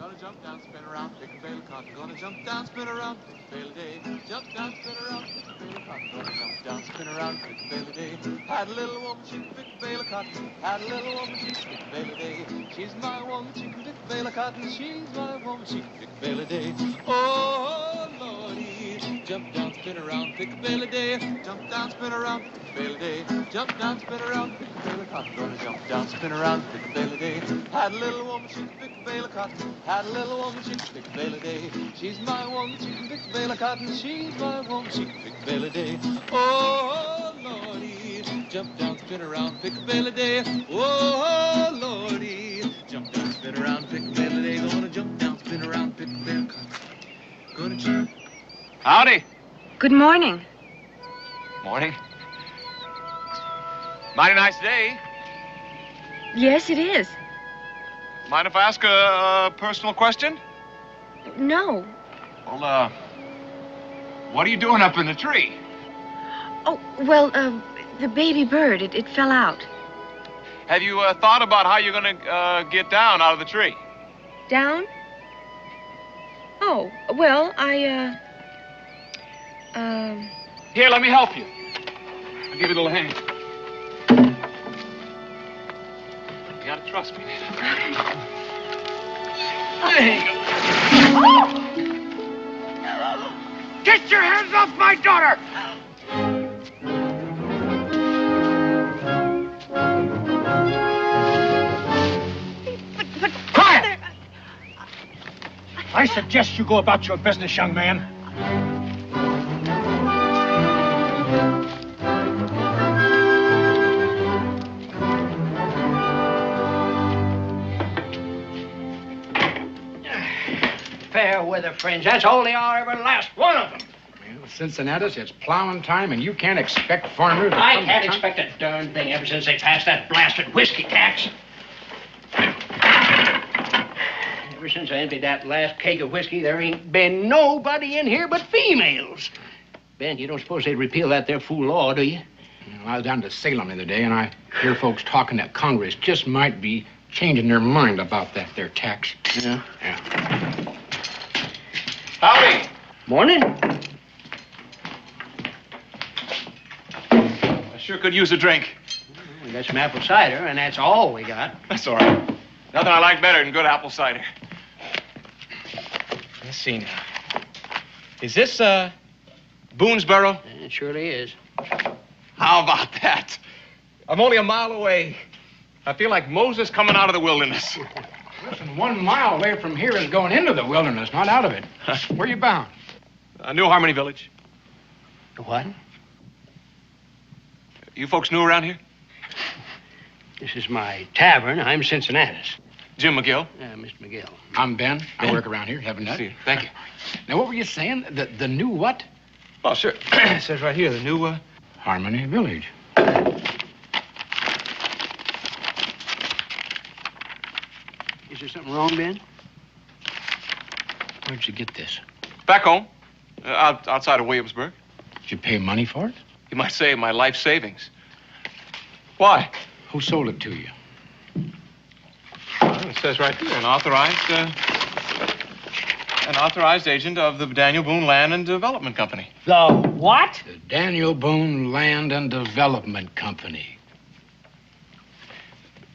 Gonna jump down, spin around, pick a bale of cotton. Gonna jump down, spin around, pick a bale a day. Jump down, spin around, pick a bale of cotton. Gonna jump down, spin around, pick a bale a day. Had a little woman, she could pick a bale of cotton. Had a little woman, she could pick a bale a day. She's my woman, she can pick a bale of cotton. She's my woman, she can pick a bale a day. Oh, Lordy, jump down, spin around, pick a bale a day. Jump down, spin around, pick a bale a day. Jump down, spin around, pick a bale of cotton. Gonna jump down, spin around, pick a bale a day. Had a little woman, she could pick a bale of cotton. Had a little woman, she can pick a bale a day. She's my woman, she can pick a bale of cotton. She's my woman, she can pick a bale a day. Oh, Lordy, jump down, spin around, pick a bale a day. Oh, Lordy, jump down, spin around, pick a bale a day. Gonna jump down, spin around, pick a bale of cotton. Gonna jump. Howdy. Good morning. Morning. Mighty nice day. Yes, it is. Mind if I ask a personal question? No. Well, what are you doing up in the tree? Oh, well, the baby bird, it fell out. Have you thought about how you're gonna get down out of the tree? Down? Oh, well, Here, let me help you. I'll give you a little hand. You gotta trust me. There you go. Get your hands off my daughter! But Quiet! I suggest you go about your business, young man. Fair weather friends, that's all they are, every last one of them. Well, Cincinnatus, it's plowing time, and you can't expect farmers to I come can't to town. expect a darn thing ever since they passed that blasted whiskey tax. Ever since I emptied that last keg of whiskey, there ain't been nobody in here but females. Ben, you don't suppose they'd repeal that there fool law, do you? Well, I was down to Salem the other day, and I hear folks talking that Congress just might be changing their mind about that there tax. Yeah. Yeah. Howdy. Morning. I sure could use a drink. We got some apple cider, and that's all we got. That's all right. Nothing I like better than good apple cider. Let's see now. Is this, Boonesboro? It surely is. How about that? I'm only a mile away. I feel like Moses coming out of the wilderness. Listen, 1 mile away from here is going into the wilderness, not out of it. Where you bound? New Harmony Village. What? You folks new around here? This is my tavern. I'm Cincinnatus. Jim McGill. Mr. McGill. I'm Ben. I Ben? work around here. Haven't See I? you. Thank you. Now, what were you saying? The new what? Well, sure. It says right here, the new, Harmony Village. Is there something wrong, Ben? Where'd you get this? back home, outside of Williamsburg. Did you pay money for it? You might say my life savings. Why? Who sold it to you? Well, it says right here, an authorized agent of the Daniel Boone Land and Development Company. The what? The Daniel Boone Land and Development Company.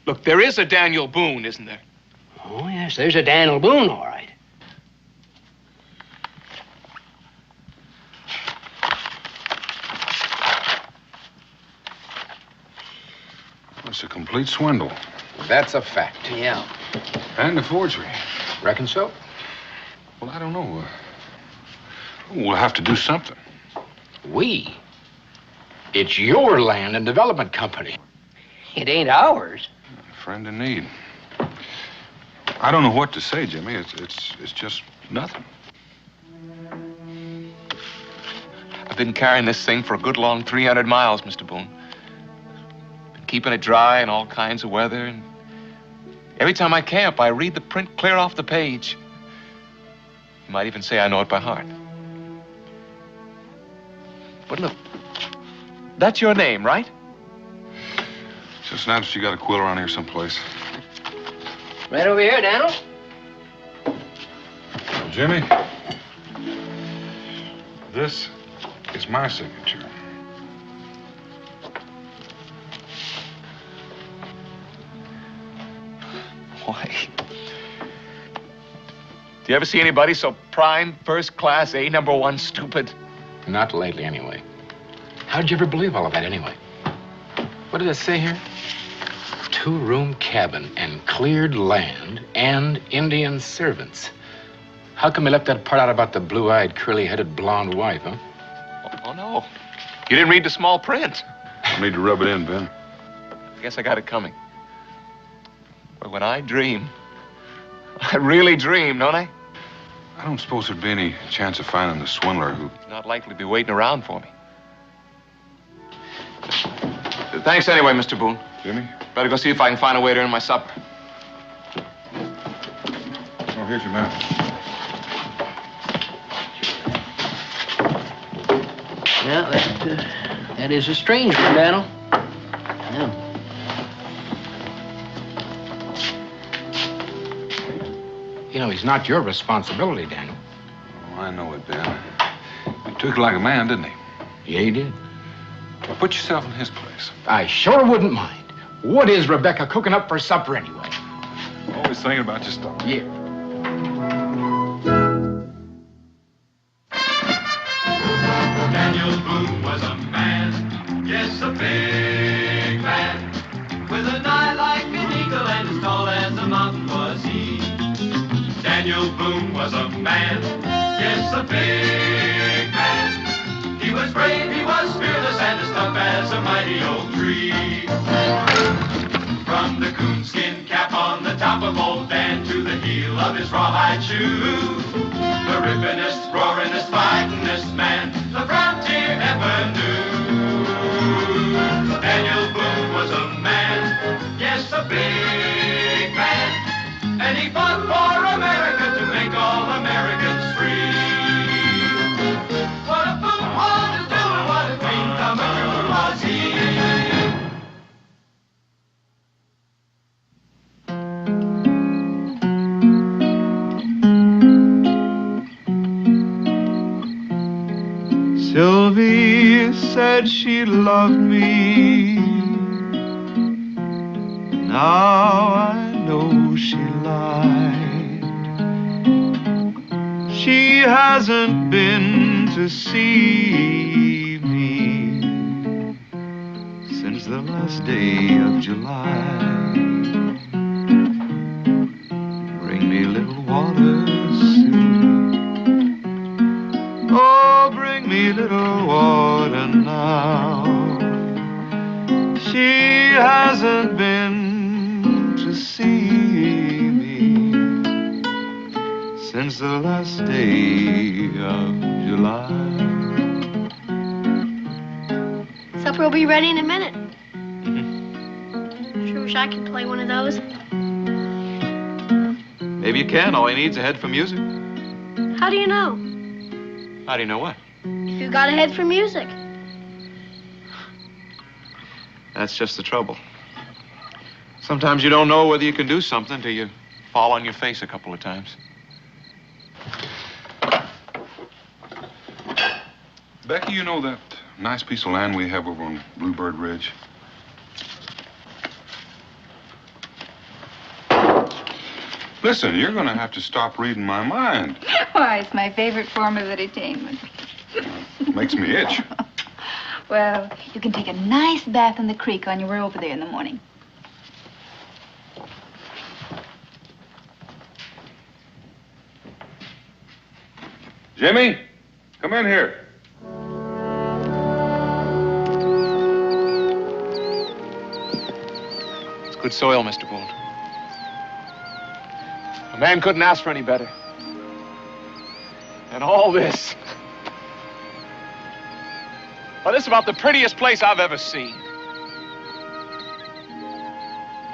Look, there is a Daniel Boone, isn't there? Oh, yes, there's a Daniel Boone, all right. It's a complete swindle. That's a fact. Yeah. And a forgery. Reckon so? Well, I don't know. We'll have to do something. We? It's your land and development company. It ain't ours. A friend in need. I don't know what to say, Jimmy. It's just nothing. I've been carrying this thing for a good long 300 miles, Mr. Boone. Been keeping it dry in all kinds of weather, and every time I camp, I read the print clear off the page. You might even say I know it by heart. But look, that's your name, right? Just not that you got a quill around here someplace. Right over here, Daniel. Jimmy, this is my signature. Why? Do you ever see anybody so prime, first class, A1 stupid? Not lately, anyway. How'd you ever believe all of that, anyway? What did it say here? 2-room cabin and cleared land and Indian servants. How come you left that part out about the blue-eyed, curly-headed blonde wife, huh? Oh, no. You didn't read the small print. I need to rub it in, Ben. I guess I got it coming. But when I dream, I really dream, don't I? I don't suppose there'd be any chance of finding the swindler who... He's not likely to be waiting around for me. Thanks anyway, Mr. Boone. Jimmy? Better go see if I can find a way to earn my supper. Oh, here's your map. Yeah, that is a strange one, Daniel. Yeah. You know, he's not your responsibility, Daniel. Oh, I know it, Ben. He took it like a man, didn't he? Yeah, he did. Well, put yourself in his place. I sure wouldn't mind. What is Rebecca cooking up for supper, anyway? Always thinking about your stuff. Yeah. Daniel Boone was a man, yes, a big man, with an eye like an eagle and as tall as a mountain was he. Daniel Boone was a man, yes, a big man. He was brave, he was fearless, and as tough as a mighty oak tree. From the coonskin cap on the top of old Dan to the heel of his rawhide shoe, the rippinest, roaringest, fightingest man the frontier ever knew. Daniel Boone was a man, yes, a big man, and he fought for America to make all Americans free. What a Boone wanted to do and what a dream come true was he. Sylvie said she loved me. Now I know she lied. She hasn't been to see me since the last day of July. Bring me little water, Sylvie. Oh, bring me little water now. She hasn't been to see me since the last day of July. Supper will be ready in a minute. Sure wish I could play one of those. Maybe you can. All he needs is a head for music. How do you know? How do you know what? If you got a head for music. That's just the trouble. Sometimes you don't know whether you can do something till you fall on your face a couple of times. Becky, you know that nice piece of land we have over on Bluebird Ridge? Listen, you're going to have to stop reading my mind. Why, it's my favorite form of entertainment. Makes me itch. Well, you can take a nice bath in the creek on your way over there in the morning. Jimmy, come in here. It's good soil, Mr. Boone. A man couldn't ask for any better. And all this. Well, this is about the prettiest place I've ever seen.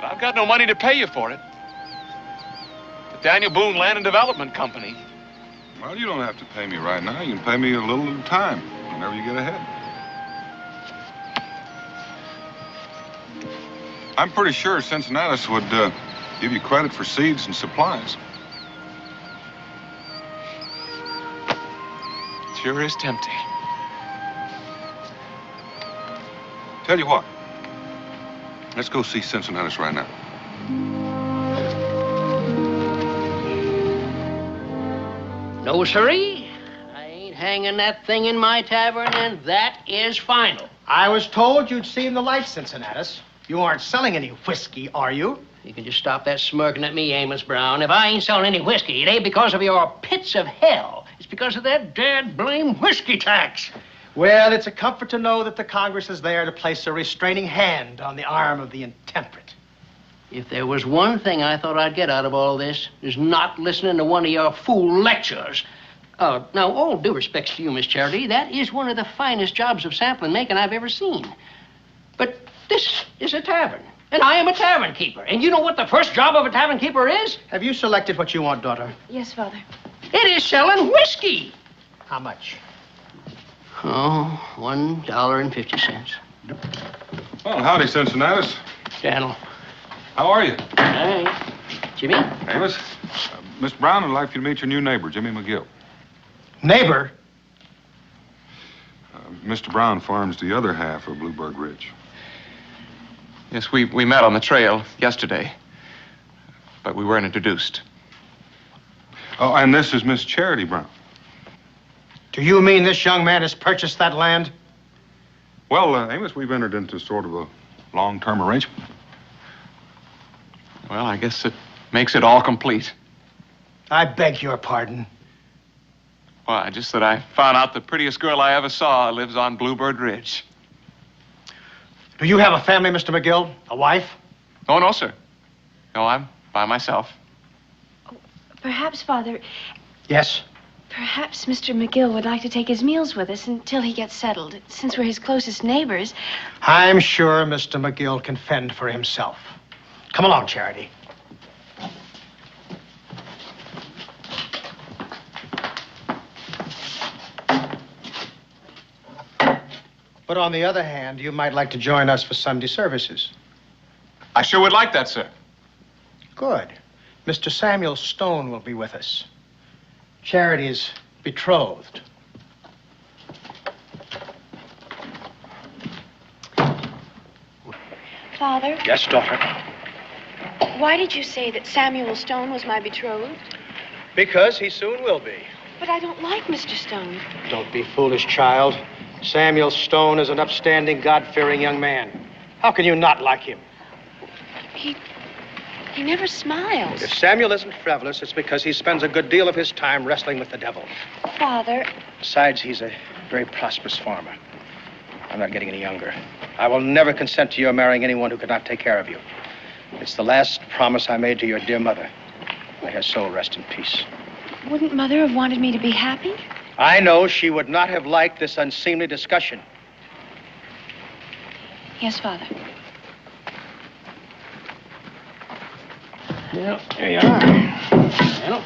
But I've got no money to pay you for it. The Daniel Boone Land and Development Company. Well, you don't have to pay me right now. You can pay me a little at a time, whenever you get ahead. I'm pretty sure Cincinnatus would give you credit for seeds and supplies. sure is tempting. Tell you what. Let's go see Cincinnatus right now. No, sirree. I ain't hanging that thing in my tavern, and that is final. I was told you'd seen the light, Cincinnatus. You aren't selling any whiskey, are you? You can just stop that smirking at me, Amos Brown. If I ain't selling any whiskey, it ain't because of your pits of hell. It's because of that dead blame whiskey tax. Well, it's a comfort to know that the Congress is there to place a restraining hand on the arm of the intemperate. If there was one thing I thought I'd get out of all this, is not listening to one of your fool lectures. Now, all due respects to you, Miss Charity, that is one of the finest jobs of sampling making I've ever seen. But this is a tavern, and I am a tavern keeper. And you know what the first job of a tavern keeper is? Have you selected what you want, daughter? Yes, Father. It is selling whiskey. How much? Oh, $1.50. Well, howdy, Cincinnatus. Channel. How are you? Hey, Jimmy? Amos, Miss Brown would like you to meet your new neighbor, Jimmy McGill. Neighbor? Mr. Brown farms the other half of Bluebird Ridge. Yes, we met on the trail yesterday, but we weren't introduced. Oh, and this is Miss Charity Brown. Do you mean this young man has purchased that land? Well, Amos, we've entered into sort of a long-term arrangement. Well, I guess it makes it all complete. I beg your pardon. Why, just that I found out the prettiest girl I ever saw lives on Bluebird Ridge. Do you have a family, Mr. McGill? A wife? Oh, no, sir. No, I'm by myself. Oh, perhaps, Father, Yes? perhaps Mr. McGill would like to take his meals with us until he gets settled. Since we're his closest neighbors. I'm sure Mr. McGill can fend for himself. Come along, Charity. But on the other hand, you might like to join us for Sunday services. I sure would like that, sir. Good. Mr. Samuel Stone will be with us. Charity is betrothed. Father, Yes, daughter. why did you say that Samuel Stone was my betrothed? Because he soon will be. But I don't like Mr. Stone. Don't be foolish, child. Samuel Stone is an upstanding, God-fearing young man. How can you not like him? He never smiles. If Samuel isn't frivolous, it's because he spends a good deal of his time wrestling with the devil. Father, Besides, he's a very prosperous farmer. I'm not getting any younger. I will never consent to your marrying anyone who could not take care of you. It's the last promise I made to your dear mother. May her soul rest in peace. wouldn't Mother have wanted me to be happy? I know she would not have liked this unseemly discussion. Yes, Father. Well, there you are. Well,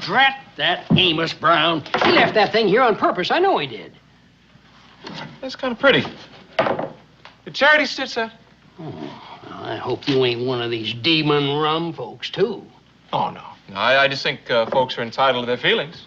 drat that Amos Brown. He left that thing here on purpose. I know he did. That's kind of pretty. Did Charity stitch that? Oh, well, I hope you ain't one of these demon rum folks, too. Oh, no. No, I just think folks are entitled to their feelings.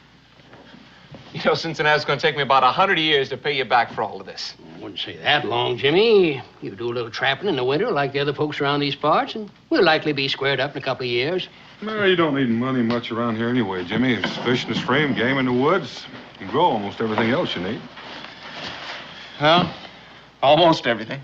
You know, Cincinnati's going to take me about 100 years to pay you back for all of this. I wouldn't say that long, Jimmy. You do a little trapping in the winter like the other folks around these parts, and we'll likely be squared up in a couple of years. No, you don't need money much around here anyway, Jimmy. It's fish in the stream, game in the woods. You grow almost everything else you need. Well, almost everything.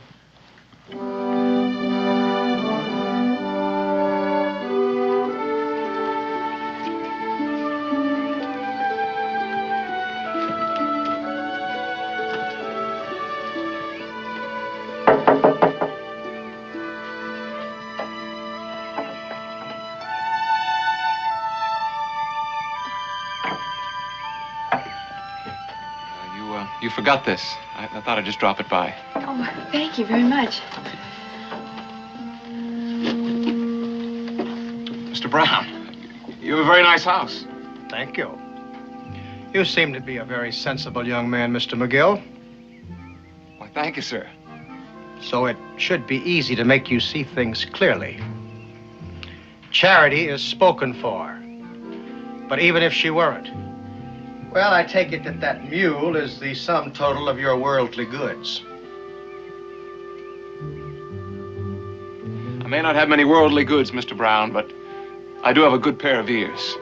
You forgot this. I thought I'd just drop it by. Oh, thank you very much. Mr. Brown, you have a very nice house. Thank you. You seem to be a very sensible young man, Mr. McGill. Why, thank you, sir. So it should be easy to make you see things clearly. Charity is spoken for. But even if she weren't, Well, I take it that that mule is the sum total of your worldly goods. I may not have many worldly goods, Mr. Brown, but I do have a good pair of ears.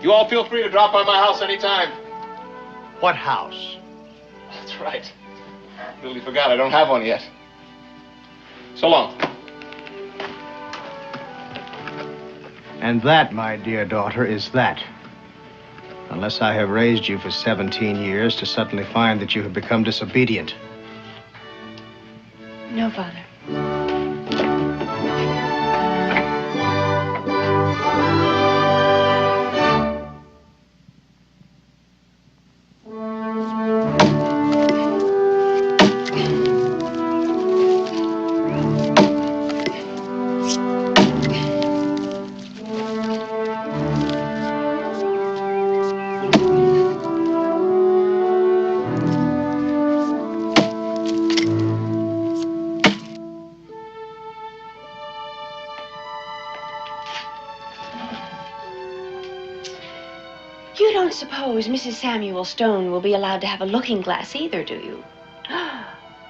You all feel free to drop by my house anytime. What house? That's right. Really forgot I don't have one yet. So long. And that, my dear daughter, is that. Unless I have raised you for 17 years to suddenly find that you have become disobedient. No, Father. You don't suppose Mrs. Samuel Stone will be allowed to have a looking glass either, do you?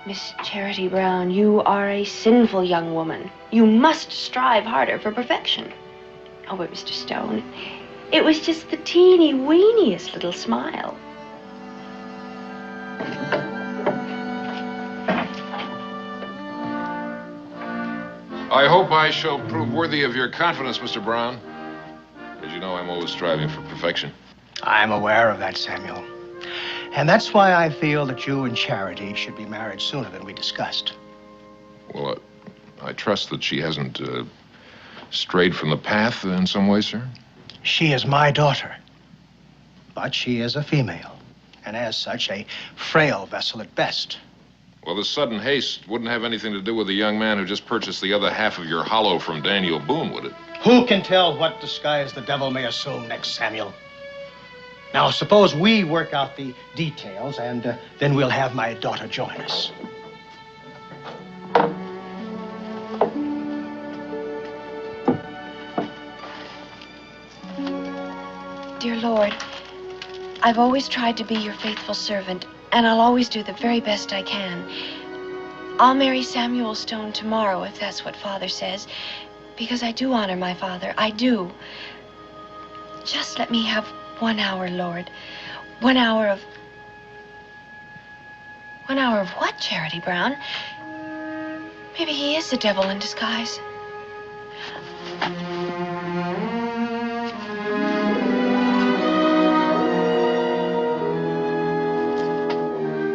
Miss Charity Brown, you are a sinful young woman. You must strive harder for perfection. Oh, but Mr. Stone, it was just the teeny-weeniest little smile. I hope I shall prove worthy of your confidence, Mr. Brown. As you know, I'm always striving for perfection. I'm aware of that, Samuel. And that's why I feel that you and Charity should be married sooner than we discussed. Well, I trust that she hasn't strayed from the path in some way, sir. She is my daughter, but she is a female, and as such, a frail vessel at best. Well, this sudden haste wouldn't have anything to do with the young man who just purchased the other half of your hollow from Daniel Boone, would it? Who can tell what disguise the devil may assume next, Samuel? Now, suppose we work out the details, and then we'll have my daughter join us. Dear Lord, I've always tried to be your faithful servant, and I'll always do the very best I can. I'll marry Samuel Stone tomorrow, if that's what Father says, because I do honor my father. I do. Just let me have 1 hour, Lord. 1 hour of... 1 hour of what, Charity Brown? Maybe he is the devil in disguise.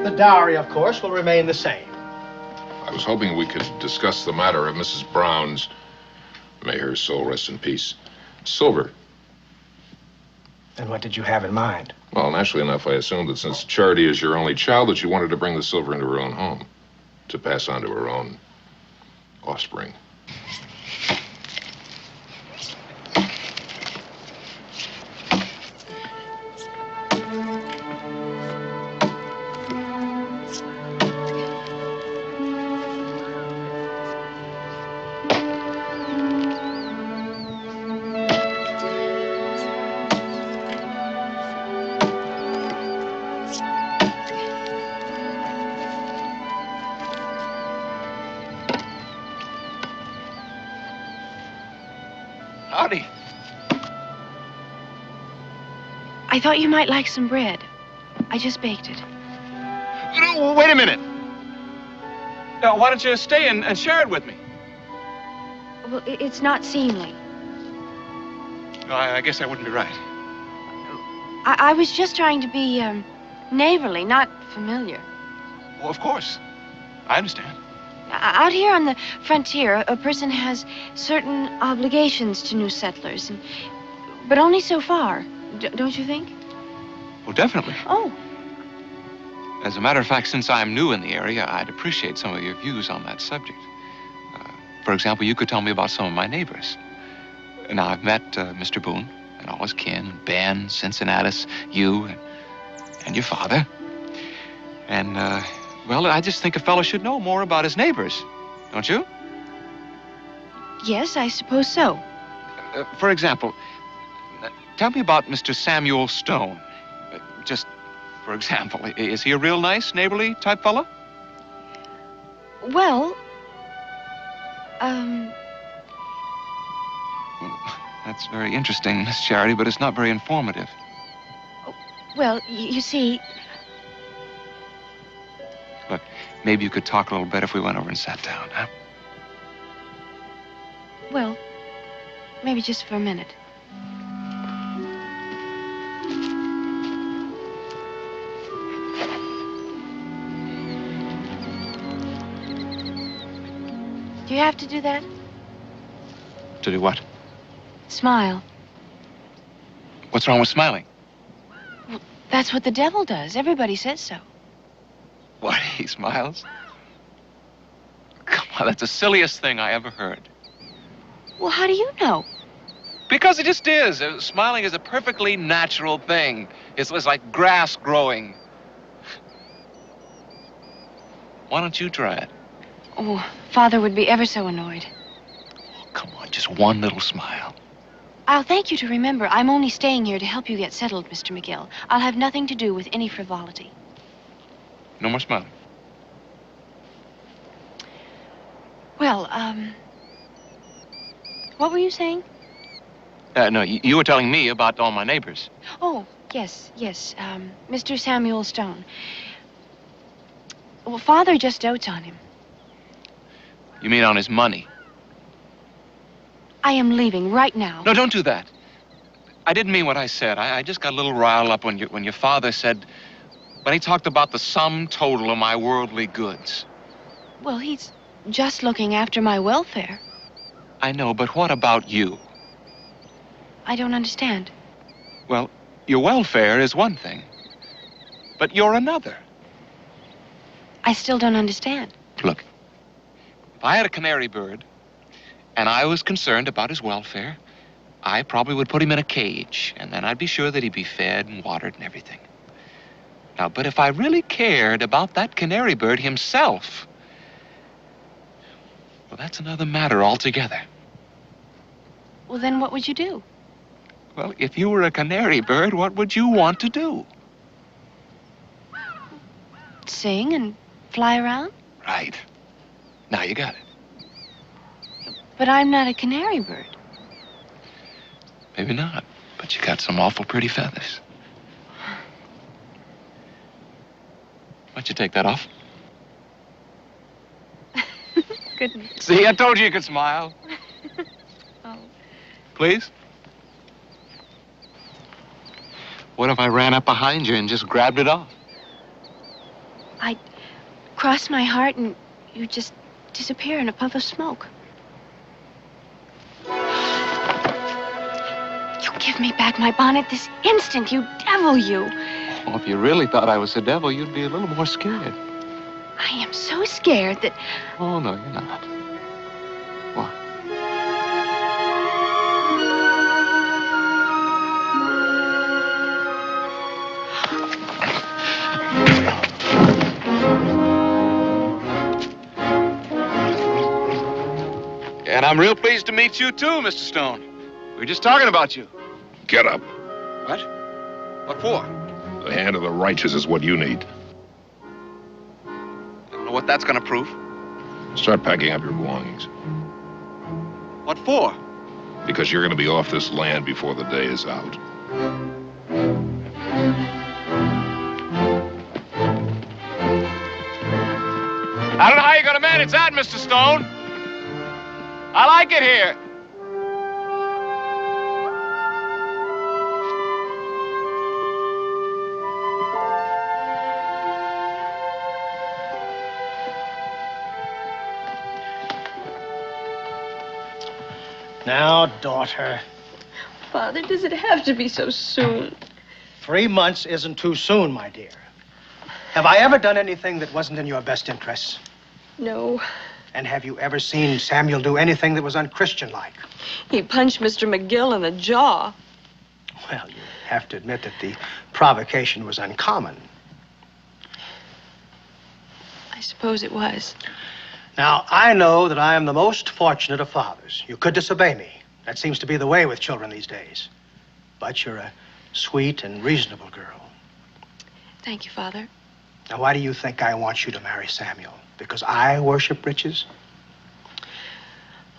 The dowry, of course, will remain the same. I was hoping we could discuss the matter of Mrs. Brown's, may her soul rest in peace, silver. And what did you have in mind? Well, naturally enough, I assumed that since Charity is your only child, that you wanted to bring the silver into her own home, to pass on to her own offspring. Howdy. I thought you might like some bread. I just baked it. No, wait a minute. Now, why don't you stay and share it with me? Well, it's not seemly. No, I guess that wouldn't be right. I was just trying to be, neighborly, not familiar. Well, of course. I understand. Out here on the frontier, a person has certain obligations to new settlers, but only so far, don't you think? Well, definitely. Oh. As a matter of fact, since I'm new in the area, I'd appreciate some of your views on that subject. For example, you could tell me about some of my neighbors. Now, I've met Mr. Boone and all his kin, Ben, Cincinnatus, you, and your father. And, well, I just think a fellow should know more about his neighbors, don't you? Yes, I suppose so. For example, tell me about Mr. Samuel Stone. Just for example, is he a real nice, neighborly type fellow? Well, That's very interesting, Miss Charity, but it's not very informative. well, you see, Look, maybe you could talk a little better if we went over and sat down, huh? well, maybe just for a minute. Do you have to do that? To do what? Smile. What's wrong with smiling? That's what the devil does. Everybody says so. What, he smiles? Come on, that's the silliest thing I ever heard. Well, how do you know? Because it just is. Smiling is a perfectly natural thing. It's like grass growing. Why don't you try it? Oh, Father would be ever so annoyed. Oh, come on, just one little smile. I'll thank you to remember I'm only staying here to help you get settled, Mr. McGill. I'll have nothing to do with any frivolity. No more smiling. Well, what were you saying? No, you were telling me about all my neighbors. Oh, yes, Mr. Samuel Stone. Well, Father just dotes on him. You mean on his money? I am leaving right now. No, don't do that. I didn't mean what I said. I just got a little riled up when your father said, when he talked about the sum total of my worldly goods. Well, he's just looking after my welfare. I know, but what about you? I don't understand. Well, your welfare is one thing, but you're another. I still don't understand. Look, if I had a canary bird and I was concerned about his welfare, I probably would put him in a cage, and then I'd be sure that he'd be fed and watered and everything. Now, but if I really cared about that canary bird himself, well, that's another matter altogether. Well, then what would you do? Well, if you were a canary bird, what would you want to do? Sing and fly around? Right. Now you got it. But I'm not a canary bird. Maybe not, but you got some awful pretty feathers. Why don't you take that off? Goodness. See, I told you you could smile. Oh. Please? What if I ran up behind you and just grabbed it off? I'd cross my heart and you'd just disappear in a puff of smoke. You give me back my bonnet this instant, you devil, you. Oh, if you really thought I was the devil, you'd be a little more scared. I am so scared that... Oh, no, you're not. What? And I'm real pleased to meet you, too, Mr. Stone. We were just talking about you. Get up. What? What for? The hand of the righteous is what you need. I don't know what that's going to prove. Start packing up your belongings. What for? Because you're going to be off this land before the day is out. I don't know how you're going to manage that, Mr. Stone. I like it here. Now, daughter, Father, does it have to be so soon? 3 months isn't too soon, my dear. Have I ever done anything that wasn't in your best interests? No. And have you ever seen Samuel do anything that was unchristian-like? He punched Mr. McGill in the jaw. Well, you have to admit that the provocation was uncommon. I suppose it was. Now, I know that I am the most fortunate of fathers. You could disobey me, That seems to be the way with children these days. But you're a sweet and reasonable girl. Thank you, Father. Now, why do you think I want you to marry Samuel? Because I worship riches?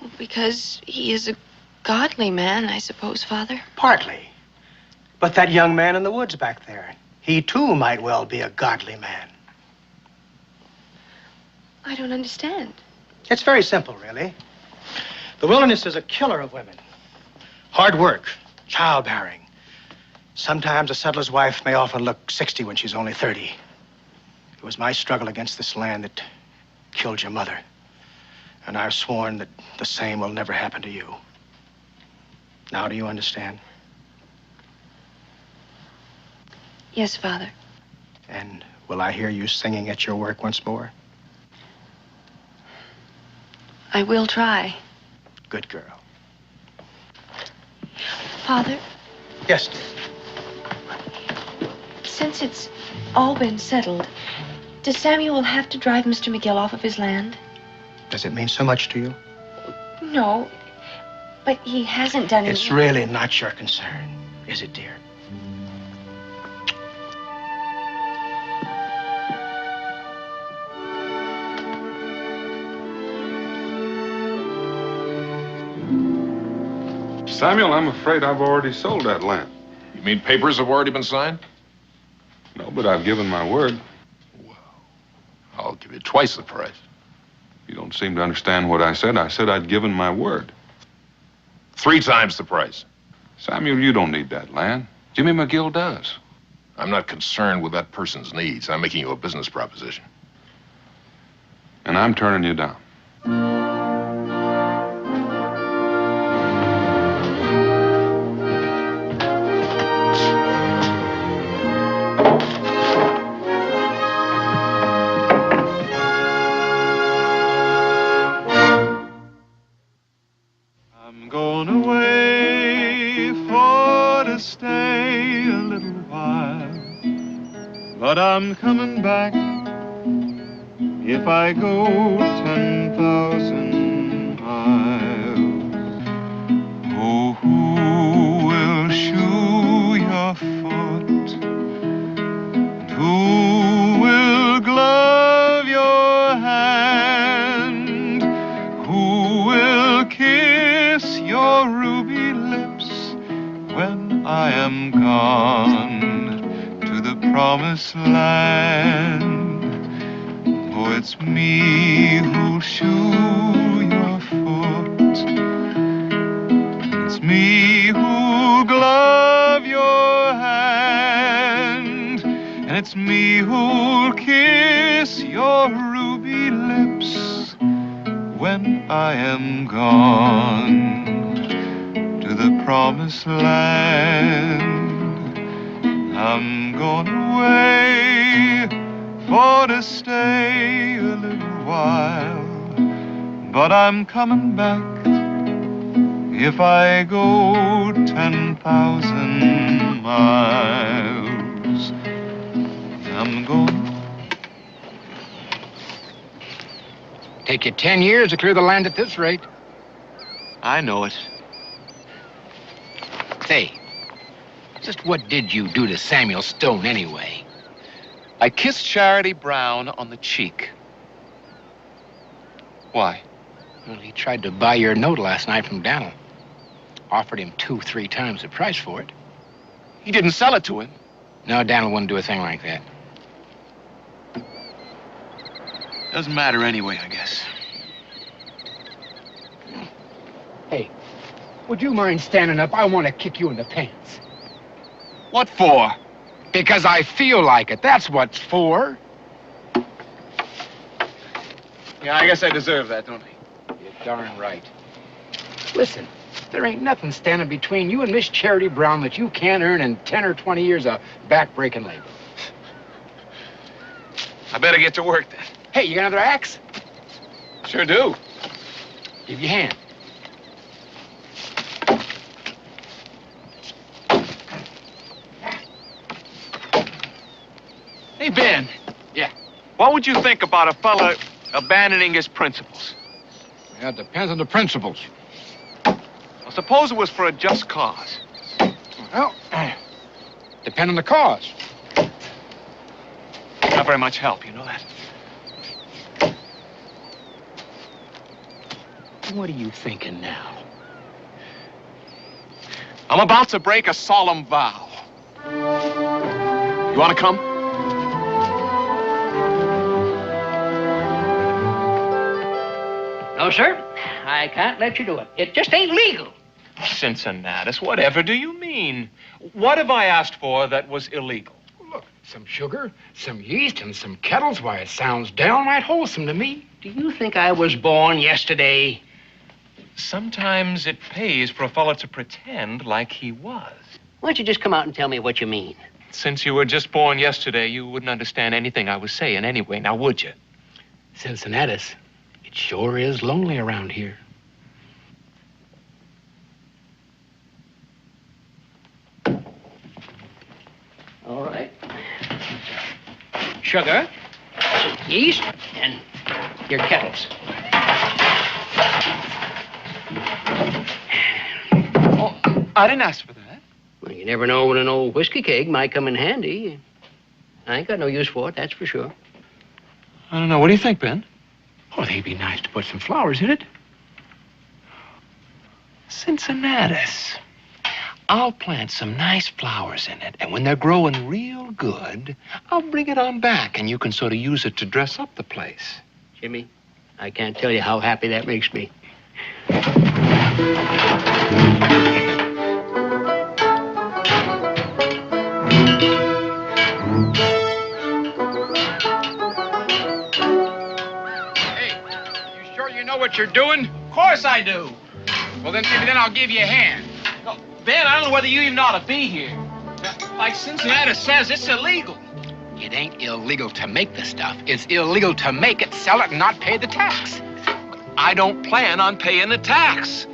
Well, because he is a godly man, I suppose, Father. Partly. But that young man in the woods back there, he too might well be a godly man. I don't understand. It's very simple, really. The wilderness is a killer of women. Hard work, childbearing. Sometimes a settler's wife may often look 60 when she's only 30. It was my struggle against this land that killed your mother. And I've sworn that the same will never happen to you. Now, do you understand? Yes, Father. And will I hear you singing at your work once more? I will try. Good girl. Father, Yes, dear. Since it's all been settled, does Samuel have to drive Mr. McGill off of his land? Does it mean so much to you? No, but he hasn't done It's anything. really not your concern, is it, dear? Samuel, I'm afraid I've already sold that land. You mean papers have already been signed? No, but I've given my word. I'll give you twice the price. You don't seem to understand what I said. I said I'd given my word. 3 times the price. Samuel, you don't need that land. Jimmy McGill does. I'm not concerned with that person's needs. I'm making you a business proposition. And I'm turning you down. I'm going away for to stay a little while, but I'm coming back if I go 10,000 miles. Oh, who will shoe your foot? And who will glove your hand? Who will kiss your ruby lips when I am gone to the promised land? Oh, it's me who'll shoe your foot. It's me who'll glove your hand. And it's me who'll kiss your ruby lips when I am gone to the promised land. I'm going away for to stay a little while, but I'm coming back if I go 10,000 miles. I'm going. Take you 10 years to clear the land at this rate. I know it. Say, just what did you do to Samuel Stone anyway? I kissed Charity Brown on the cheek. Why? Well, he tried to buy your note last night from Daniel. Offered him 2-3 times the price for it. He didn't sell it to him. No, Daniel wouldn't do a thing like that. Doesn't matter anyway, I guess. Hey, would you mind standing up? I want to kick you in the pants. What for? Because I feel like it. That's what's for. Yeah, I guess I deserve that, don't I? You're darn right. Listen, there ain't nothing standing between you and Miss Charity Brown that you can't earn in 10 or 20 years of back-breaking labor. I better get to work then. Hey, you got another axe? Sure do. Give your hand. Hey, Ben. Yeah. What would you think about a fella abandoning his principles? Yeah, it depends on the principles. Well, Suppose it was for a just cause. Well, depend on the cause. Not very much help, you know that. What are you thinking now? I'm about to break a solemn vow. You want to come? No, sir. I can't let you do it. It just ain't legal. Cincinnatus, whatever do you mean? What have I asked for that was illegal? Look, some sugar, some yeast, and some kettles. Why, it sounds downright wholesome to me. Do you think I was born yesterday? Sometimes it pays for a fellow to pretend like he was. Why don't you just come out and tell me what you mean? Since you were just born yesterday, you wouldn't understand anything I was saying anyway, now would you? Cincinnatus, it sure is lonely around here. All right. Sugar, yeast, and your kettles. Oh, I didn't ask for that. Well, you never know when an old whiskey keg might come in handy. I ain't got no use for it, that's for sure. I don't know. What do you think, Ben? Oh, they'd be nice to put some flowers in it. Cincinnatus. I'll plant some nice flowers in it, and when they're growing real good, I'll bring it on back, and you can sort of use it to dress up the place. Jimmy, I can't tell you how happy that makes me. Hey, you sure you know what you're doing? Of course I do. Well, then maybe I'll give you a hand. No, Ben, I don't know whether you even ought to be here. Like Cincinnatus says, it's illegal. It ain't illegal to make the stuff. It's illegal to make it, sell it, and not pay the tax. I don't plan on paying the tax.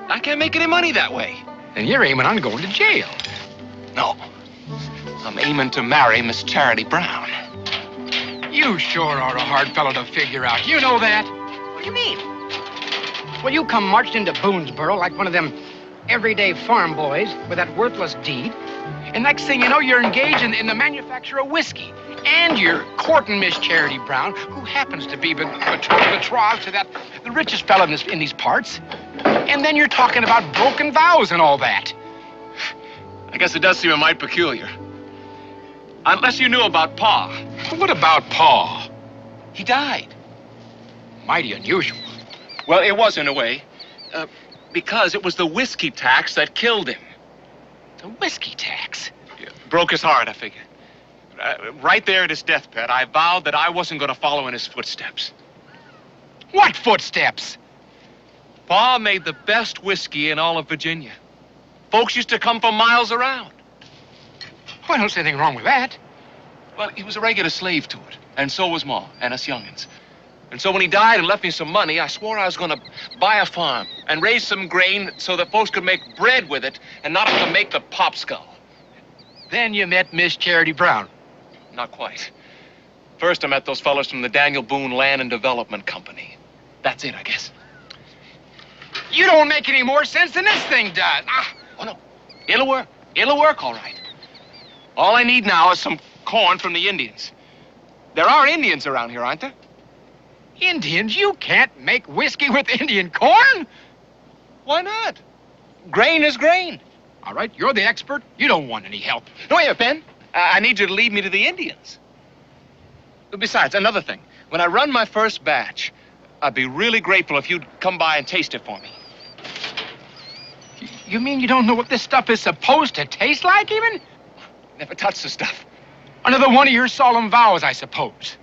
I can't make any money that way. And you're aiming on going to jail. No. I'm aiming to marry Miss Charity Brown. You sure are a hard fellow to figure out. You know that. What do you mean? Well, you come marched into Boonesboro like one of them everyday farm boys with that worthless deed. And next thing you know, you're engaged in the manufacture of whiskey. And you're courting Miss Charity Brown, who happens to be betrothed to the richest fellow in these parts. And then you're talking about broken vows and all that. I guess it does seem a mite peculiar. Unless you knew about Pa. What about Pa? He died. Mighty unusual. Well, it was in a way. Because it was the whiskey tax that killed him. The whiskey tax? Yeah, broke his heart, I figure. Right there at his deathbed, I vowed that I wasn't going to follow in his footsteps. What footsteps? Pa made the best whiskey in all of Virginia. Folks used to come from miles around. Well, I don't see anything wrong with that. Well, he was a regular slave to it, and so was Ma and us young'uns. And so when he died and left me some money, I swore I was going to buy a farm and raise some grain so that folks could make bread with it and not have to make the pop skull. Then you met Miss Charity Brown. Not quite. First, I met those fellows from the Daniel Boone Land and Development Company. That's it, I guess. You don't make any more sense than this thing does. Oh, no. It'll work. It'll work, all right. All I need now is some corn from the Indians. There are Indians around here, aren't there? Indians? You can't make whiskey with Indian corn? Why not? Grain is grain. All right, you're the expert. You don't want any help. No, wait a minute, Ben. I need you to lead me to the Indians. Besides, another thing. When I run my first batch, I'd be really grateful if you'd come by and taste it for me. You mean you don't know what this stuff is supposed to taste like, even? Never touched the stuff. Another one of your solemn vows, I suppose.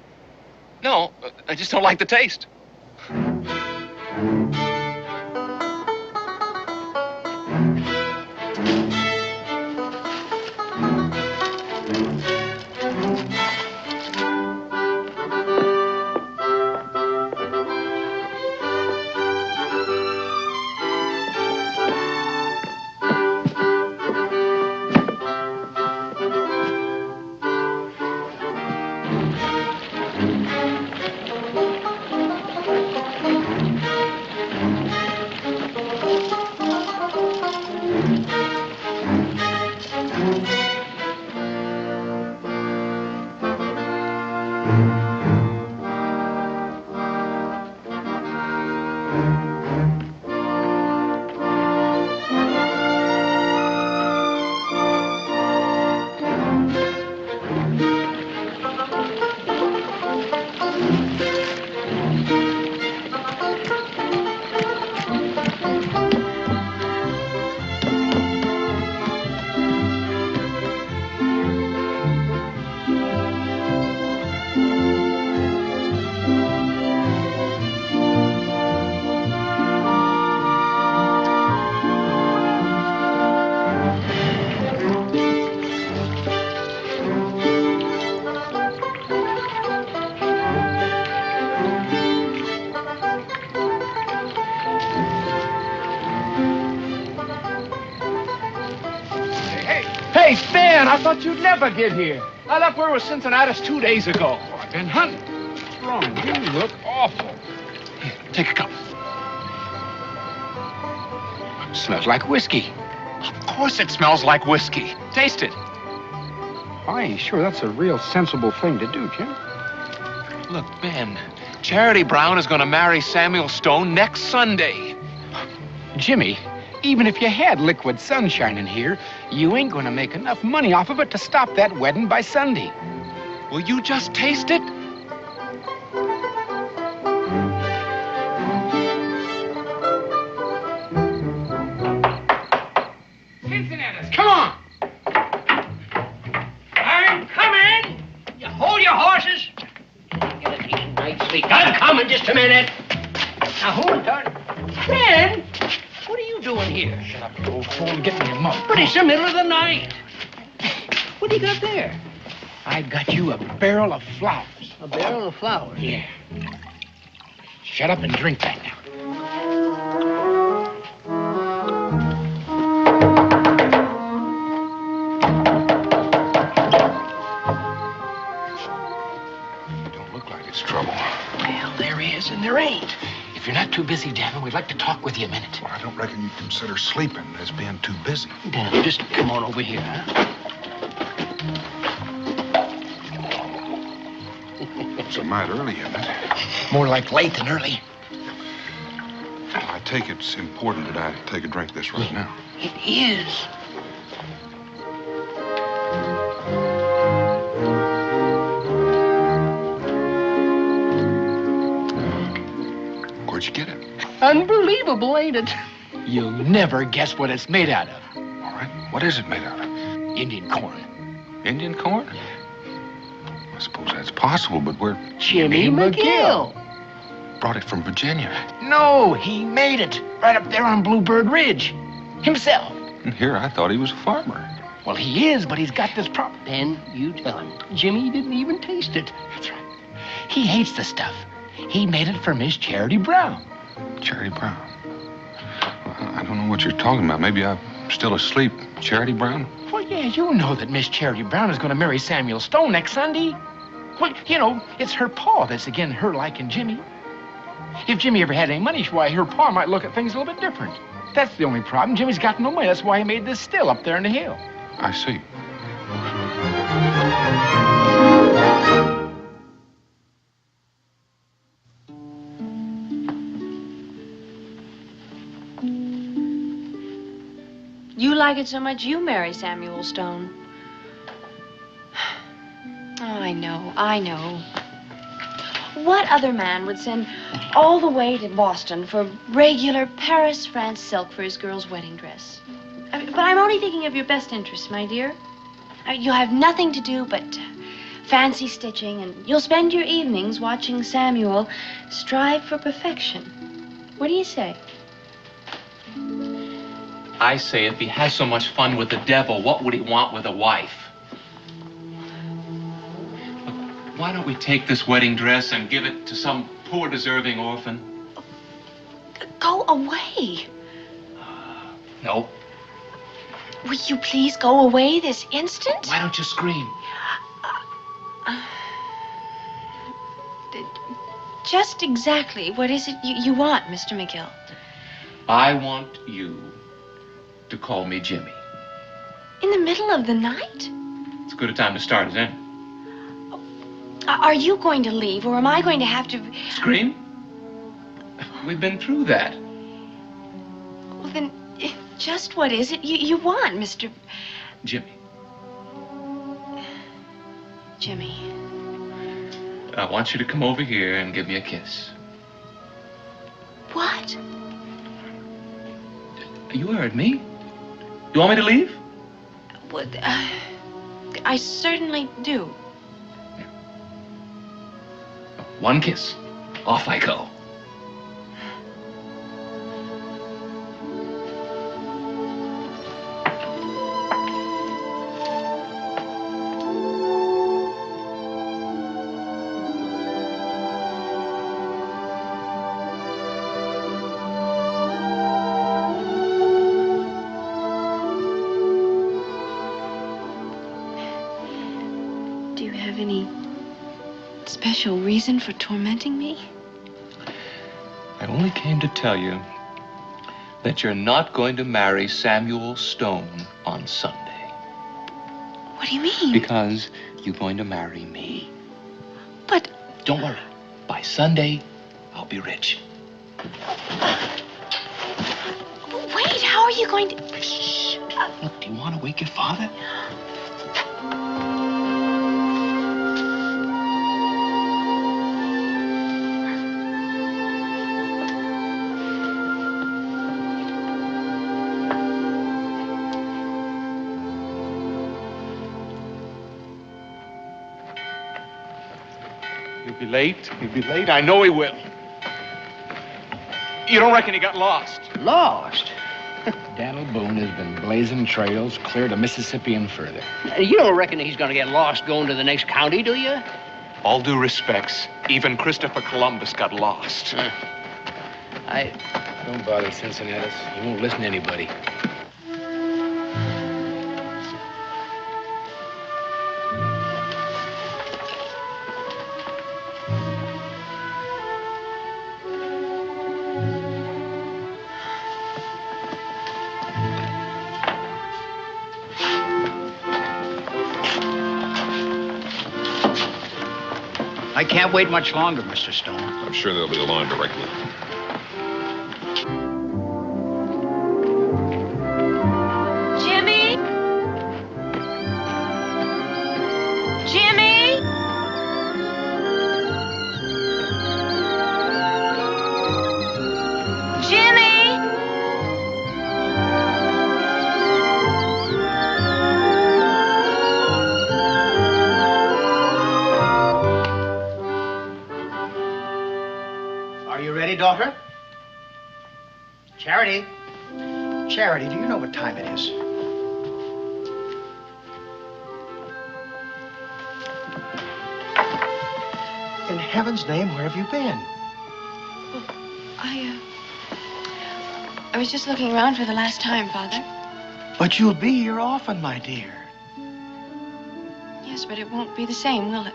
No, I just don't like the taste. Hey, Stan, I thought you'd never get here. I left word with Cincinnatus 2 days ago. Oh, I've been hunting. What's wrong? You look awful. Here, take a cup. Smells like whiskey. Of course it smells like whiskey. Taste it. I ain't sure that's a real sensible thing to do, Jim. Look, Ben, Charity Brown is going to marry Samuel Stone next Sunday. Jimmy, even if you had liquid sunshine in here, you ain't gonna make enough money off of it to stop that wedding by Sunday. Will you just taste it? Cincinnatus, come on! I'm coming! You hold your horses. Get a decent night's sleep. I'm coming just a minute. Now hold on. Ben, what are you doing here? Shut up, you old fool, and get me a mug. But it's the middle of the night. What do you got there? I got you a barrel of flowers. A barrel of flowers? Yeah. Shut up and drink that now. Don't look like it's trouble. Well, there is and there ain't. If you're not too busy, Davin, we'd like to talk with you a minute. Well, I don't reckon you'd consider sleeping as being too busy. Dan, just come on over here, huh? It's a mite early, isn't it? More like late than early. I take it's important that I take a drink this right now. It is. Where'd you get it? Unbelievable, ain't it? You'll never guess what it's made out of. All right. What is it made out of? Indian corn. Indian corn? I suppose that's possible, but where? Jimmy McGill. Brought it from Virginia. No, he made it right up there on Bluebird Ridge. Himself. And here I thought he was a farmer. Well, he is, but he's got this problem. Then you tell him. Jimmy didn't even taste it. That's right. He hates the stuff. He made it for Miss Charity Brown. Charity Brown? Well, I don't know what you're talking about. Maybe I'm still asleep. Charity Brown? Well, yeah, you know that Miss Charity Brown is going to marry Samuel Stone next Sunday. Well, you know, it's her pa that's again her liking Jimmy. If Jimmy ever had any money, why, her pa might look at things a little bit different. That's the only problem. Jimmy's got no money. That's why he made this still up there in the hill. I see. You like it so much you marry Samuel Stone. Oh, I know. What other man would send all the way to Boston for regular Paris, France silk for his girl's wedding dress? But I'm only thinking of your best interest, my dear. You'll have nothing to do but fancy stitching, and you'll spend your evenings watching Samuel strive for perfection. What do you say? I say if he has so much fun with the devil, what would he want with a wife? Look, why don't we take this wedding dress and give it to some poor, deserving orphan? Go away. No. Will you please go away this instant? Why don't you scream? Just exactly what is it you want, Mr. McGill? I want you to call me Jimmy. In the middle of the night? It's as good a time to start as any. Are you going to leave, or am I going to have to... Scream? We've been through that. Well, then, just what is it you want, Mr. Jimmy. Jimmy? I want you to come over here and give me a kiss. What? You heard me. You want me to leave? What, I certainly do. One kiss. Off I go. Do you have any special reason for tormenting me? I only came to tell you that you're not going to marry Samuel Stone on Sunday. What do you mean? Because you're going to marry me. But... Don't worry. By Sunday, I'll be rich. Wait, how are you going to... Shh. Look, do you want to wake your father? He'll be late. He'll be late. I know he will. You don't reckon he got lost? Lost? Daniel Boone has been blazing trails clear to Mississippi and further. You don't reckon he's going to get lost going to the next county, do you? All due respects, even Christopher Columbus got lost. Don't bother, Cincinnatus. He won't listen to anybody. I can't wait much longer, Mr. Stone. I'm sure they'll be along directly. Jimmy? Jimmy? Jimmy? Are you ready, daughter? Charity? Charity, do you know what time it is? In heaven's name, where have you been? I was just looking around for the last time, Father. But you'll be here often, my dear. Yes, but it won't be the same, will it?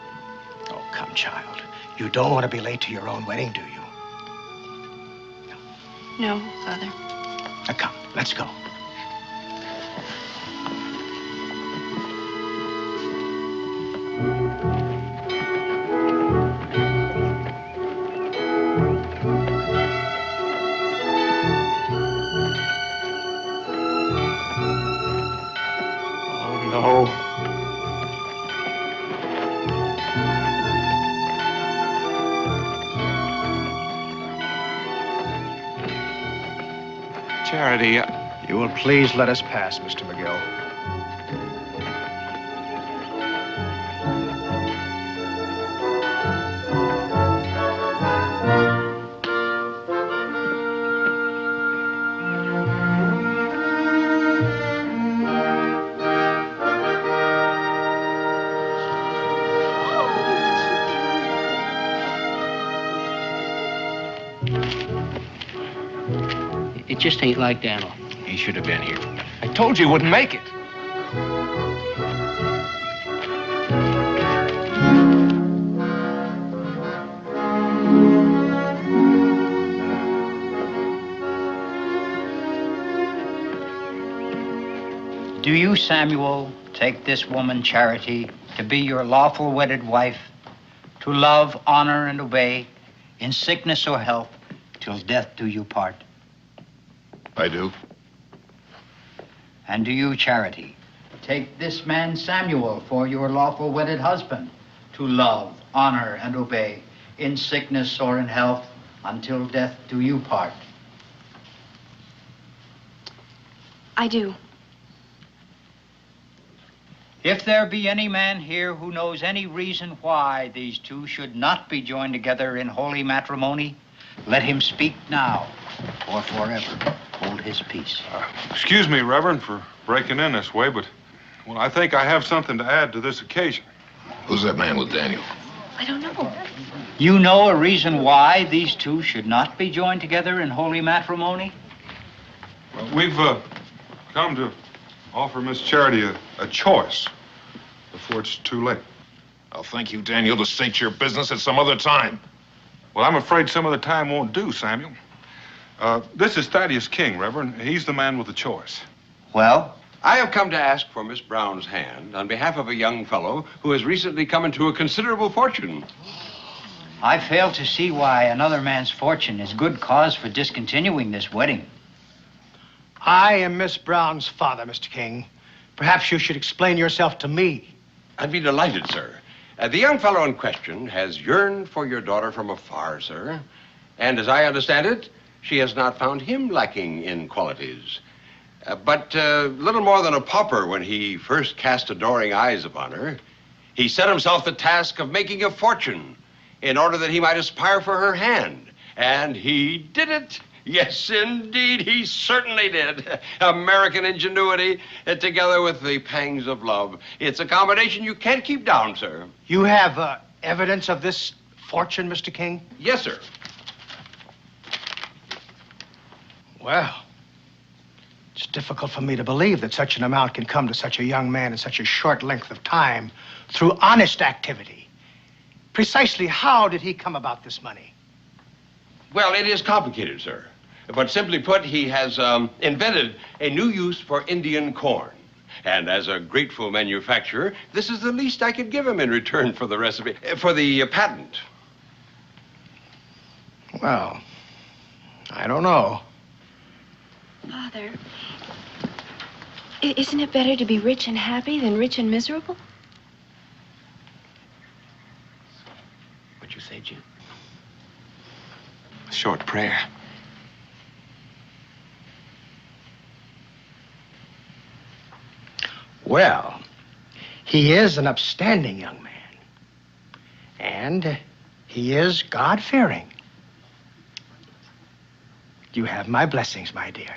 Oh, come, child. You don't want to be late to your own wedding, do you? No, Father. Now, come, let's go. Oh, no. Charity, You will please let us pass, Mr. McGill. It just ain't like Daniel. He should have been here. I told you he wouldn't make it. Do you, Samuel, take this woman, Charity, to be your lawful wedded wife, to love, honor, and obey, in sickness or health, till death do you part? I do. And do you, Charity, take this man Samuel for your lawful wedded husband, to love, honor, and obey, in sickness or in health, until death do you part? I do. If there be any man here who knows any reason why these two should not be joined together in holy matrimony, let him speak now, or forever hold his peace. Excuse me, Reverend, for breaking in this way, but well, I think I have something to add to this occasion. Who's that man with Daniel? I don't know. You know a reason why these two should not be joined together in holy matrimony? Well, we've come to offer Miss Charity a choice before it's too late. I'll thank you, Daniel, to state your business at some other time. Well, I'm afraid some of the time won't do, Samuel. This is Thaddeus King, Reverend. He's the man with the choice. Well? I have come to ask for Miss Brown's hand on behalf of a young fellow who has recently come into a considerable fortune. I fail to see why another man's fortune is good cause for discontinuing this wedding. I am Miss Brown's father, Mr. King. Perhaps you should explain yourself to me. I'd be delighted, sir. The young fellow in question has yearned for your daughter from afar, sir. And as I understand it, she has not found him lacking in qualities. But little more than a pauper when he first cast adoring eyes upon her, he set himself the task of making a fortune in order that he might aspire for her hand. And he did it. Yes, indeed, he certainly did. American ingenuity, together with the pangs of love. It's a combination you can't keep down, sir. You have evidence of this fortune, Mr. King? Yes, sir. Well, it's difficult for me to believe that such an amount can come to such a young man in such a short length of time through honest activity. Precisely how did he come about this money? Well, it is complicated, sir. But simply put, he has invented a new use for Indian corn. And as a grateful manufacturer, this is the least I could give him in return for the recipe, for the patent. Well, I don't know. Father, isn't it better to be rich and happy than rich and miserable? What'd you say, Jim? A short prayer. Well, he is an upstanding young man. And he is God-fearing. You have my blessings, my dear.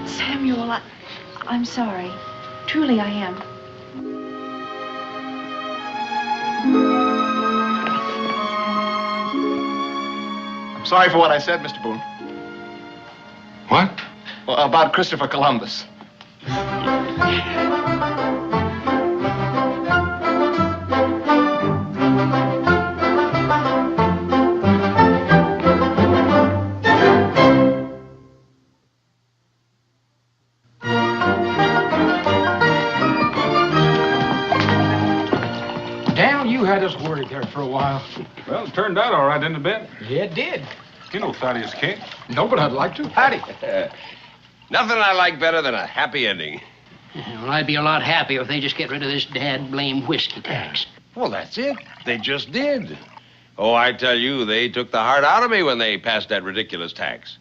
Samuel, I'm sorry. Truly, I am. I'm sorry for what I said, Mr. Boone. What? Well, about Christopher Columbus. You had us worried there for a while. Well, it turned out all right, didn't it, Ben? Yeah, it did. You know Thaddeus King. No, but I'd like to. Patty. Nothing I like better than a happy ending. Well, I'd be a lot happier if they just get rid of this dad-blame whiskey tax. Well, that's it. They just did. Oh, I tell you, they took the heart out of me when they passed that ridiculous tax.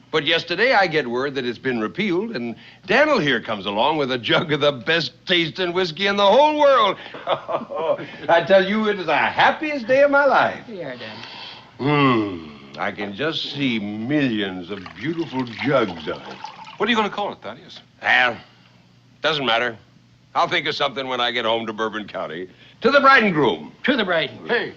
But yesterday, I get word that it's been repealed, and Daniel here comes along with a jug of the best tasting whiskey in the whole world. I tell you, it is the happiest day of my life. Yeah, Dad. I can just see millions of beautiful jugs of it. What are you going to call it, Thaddeus? Doesn't matter. I'll think of something when I get home to Bourbon County. To the bride and groom. To the bride and groom. Hey.